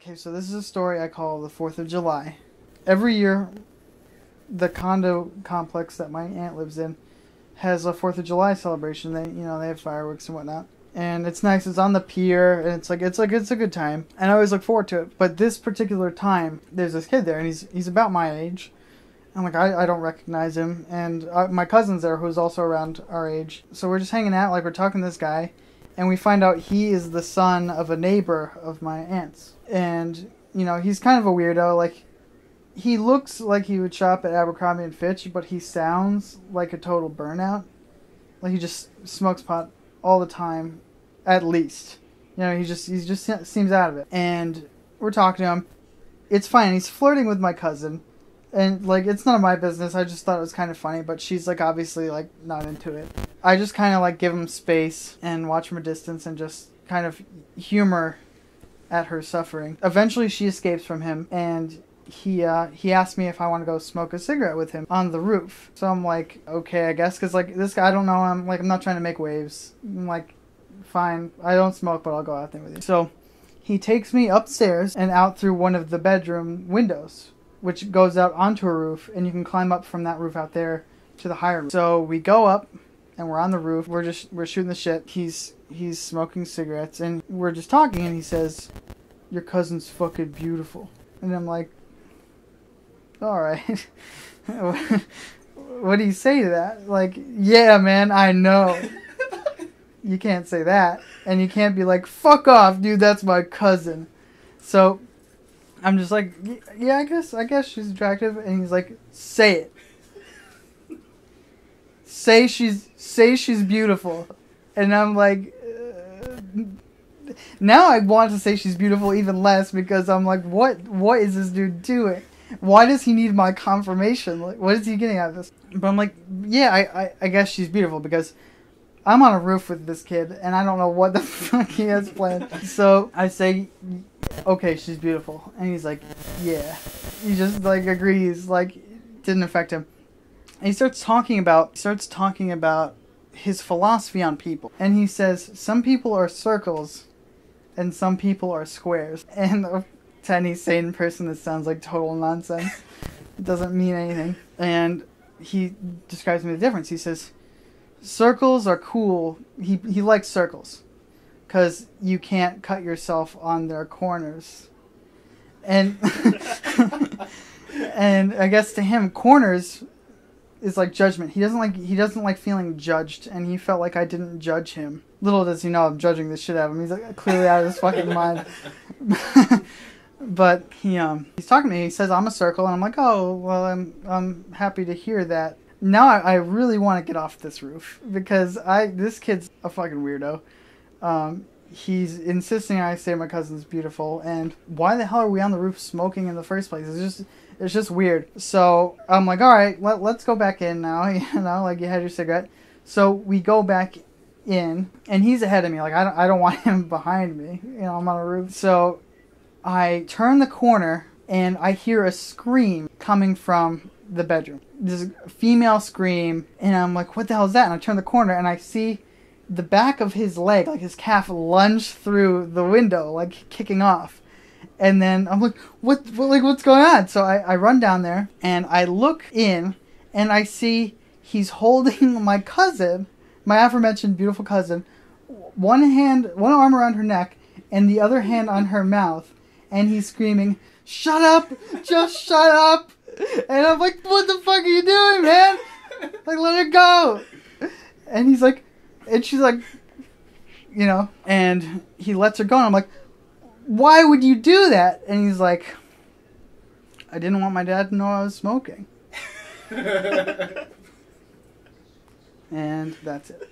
Okay, so this is a story I call the 4th of July. Every year, the condo complex that my aunt lives in has a 4th of July celebration. They have fireworks and whatnot. And it's nice. It's on the pier, and it's a good time. And I always look forward to it. But this particular time, there's this kid there, and he's about my age. I'm like, I don't recognize him. And my cousin's there, who's also around our age. So we're just hanging out, like we're talking to this guy. And we find out he is the son of a neighbor of my aunt's. And, he's kind of a weirdo. Like, he looks like he would shop at Abercrombie & Fitch, but he sounds like a total burnout. Like, he just smokes pot all the time, at least. He just seems out of it. And we're talking to him. It's fine. He's flirting with my cousin. And, it's none of my business. I just thought it was kind of funny, but she's, obviously, not into it. I just kind of, give him space and watch from a distance and just kind of humor at her suffering. Eventually, she escapes from him, and he asked me if I want to go smoke a cigarette with him on the roof. So I'm like, okay, I guess, because, this guy, I don't know, I'm not trying to make waves. I'm like, fine, I don't smoke, but I'll go out there with you. So he takes me upstairs and out through one of the bedroom windows, which goes out onto a roof, and you can climb up from that roof out there to the higher roof. So we go up, and we're on the roof. We're shooting the shit. He's smoking cigarettes, and we're just talking, and he says, "Your cousin's fucking beautiful." And I'm like, all right. What do you say to that? Yeah, man, I know. You can't say that. And you can't be like, fuck off, dude, that's my cousin. So I'm just like, yeah, I guess she's attractive. And he's like, say it. Say she's beautiful. And I'm like, now I want to say she's beautiful even less, because I'm like, what is this dude doing? Why does he need my confirmation? What is he getting out of this? But I'm like, yeah, I guess she's beautiful, because I'm on a roof with this kid, and I don't know what the fuck he has planned. So I say, okay, she's beautiful. And he's like, yeah. He just, agrees, didn't affect him. And he starts talking about his philosophy on people. And he says, some people are circles, and some people are squares. And to any sane person, this sounds like total nonsense. It doesn't mean anything. And he describes me the difference. He says, circles are cool. He likes circles, because you can't cut yourself on their corners. And and I guess to him, corners is like judgment. He doesn't like feeling judged, and he felt like I didn't judge him. Little does he know I'm judging the shit out of him. He's clearly out of his fucking mind. But he's talking to me. He says I'm a circle, and I'm like, oh well, I'm happy to hear that. Now I really want to get off this roof, because this kid's a fucking weirdo. He's insisting I say my cousin's beautiful, and why the hell are we on the roof smoking in the first place? It's just weird. So I'm like, all right, let's go back in now. You had your cigarette. So we go back in, and he's ahead of me. I don't want him behind me. I'm on a roof. So I turn the corner, and I hear a scream coming from the bedroom. This female scream, and I'm like, what the hell is that? And I turn the corner, and I see the back of his leg, his calf, lunge through the window, kicking off. And then I'm like, what's going on? So I run down there, and I look in, and I see he's holding my cousin, my aforementioned beautiful cousin, one arm around her neck, and the other hand on her mouth, and he's screaming, shut up! Just shut up! And I'm like, what the fuck are you doing, man? Let her go! And he's like, and she's like, and he lets her go, and I'm like, why would you do that? And he's like, I didn't want my dad to know I was smoking. And that's it.